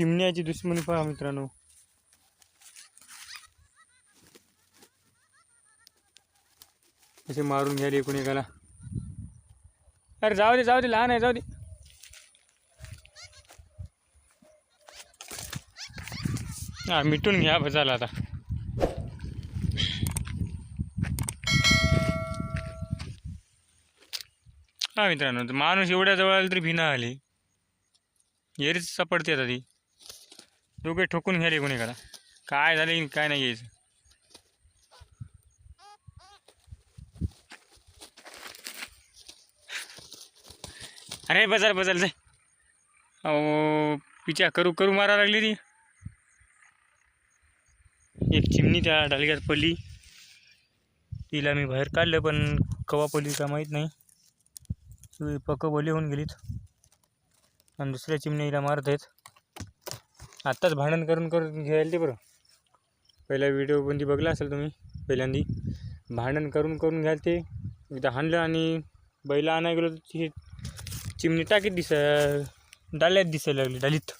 चिमण्याची दुश्मनी पहा मित्रांनो. असे मारून घ्यायला एकूण एकाला. अरे जाऊ दे जाऊ दे, लहान आहे, जाऊ दे. हा मिटून घ्या बजाला आता. हा मित्रांनो, माणूस एवढ्या जवळ आला तरी भिना आली. येरीच सापडते आता ती. दोघे ठोकून घ्यायला एकूण एकाला. काय झाले काय नाही यायचं. अरे बजाल बजाल जाय. अहो पिच्या करू करू मारा लागली ती. एक चिमणी त्या डालग्यात पडली. तिला मी बाहेर काढलं पण कवा पडली का माहीत नाही. पक्क बोली होऊन गेलीत आणि दुसऱ्या चिमणीला मारत आहेत. आत्ताच भांडण करून करून घ्यायला ते बरं. पहिला व्हिडिओ पण ती बघला असेल तुम्ही. पहिल्यांदी भांडण करून करून घ्यायला ते एकदा हाणलं आणि बैला आणाय गेलो तर चिमणी टाकीत डाल्यात दिसायला लागली डालीत.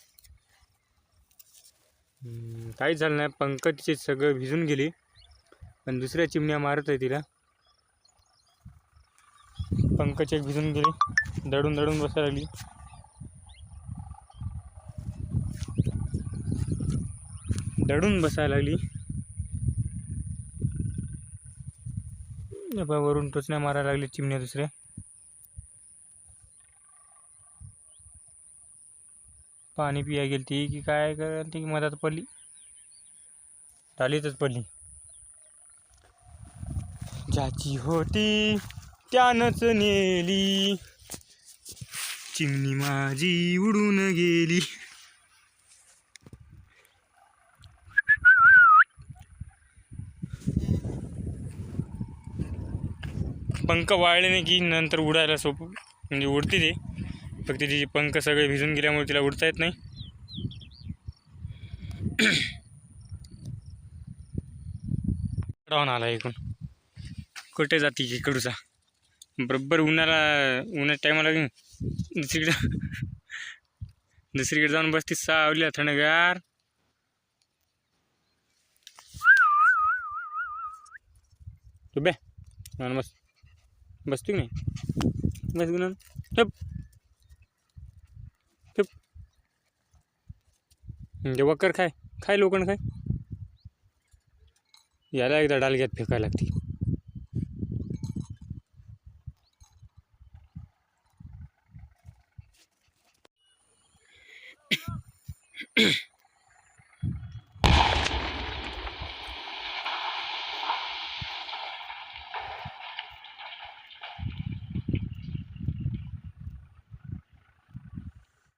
काहीच झालं नाही. पंख तिचे सगळं भिजून गेली पण दुसऱ्या चिमण्या मारत आहे तिला. पंख चेक भिजून गेले. दडून दडून बसायला लागली. दडून बसायला लागली. वरून टोचण्या मारायला लागली चिमण्या दुसऱ्या. पाणी पिया गेली ती की काय करायला ती मधात पडली. डालीतच पडली. ज्याची होती त्यानंच नेली, चिमणी माझी उडून गेली. पंख वाळले नाही की नंतर उडायला सोपं म्हणजे उडते ते. फक्त तिचे पंख सगळे भिजून गेल्यामुळे तिला उडता येत नाही. राहून आला ऐकून कुठे जाते की कडूचा. बरोबर उन्हाच्या टायमाला दुसरीकडे जाऊन बसती सावलीला थंडगार. तू बे बस बसतो की नाही. बस गुण ठप ठप. वक्कर खाय खाय लोखंड खाय. याला एकदा डालग्यात फेकायला लागते.